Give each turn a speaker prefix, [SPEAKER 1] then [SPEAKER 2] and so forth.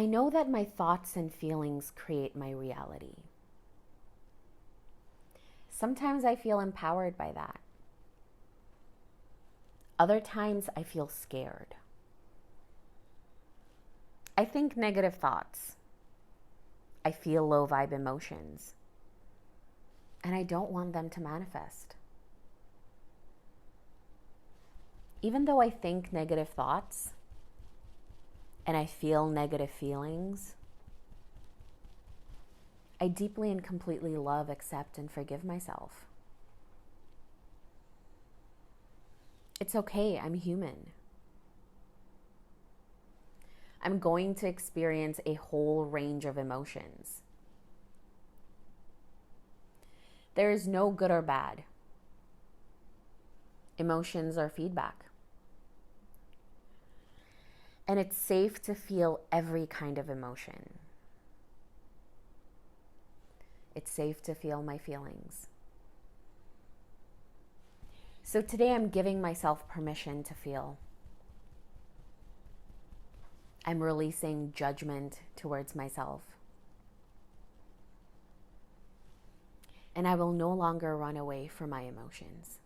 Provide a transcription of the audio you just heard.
[SPEAKER 1] I know that my thoughts and feelings create my reality. Sometimes I feel empowered by that. Other times I feel scared. I think negative thoughts. I feel low vibe emotions. And I don't want them to manifest. Even though I think negative thoughts and I feel negative feelings, I deeply and completely love, accept, and forgive myself. It's okay, I'm human. I'm going to experience a whole range of emotions. There is no good or bad. Emotions are feedback. And it's safe to feel every kind of emotion. It's safe to feel my feelings. So today I'm giving myself permission to feel. I'm releasing judgment towards myself. And I will no longer run away from my emotions.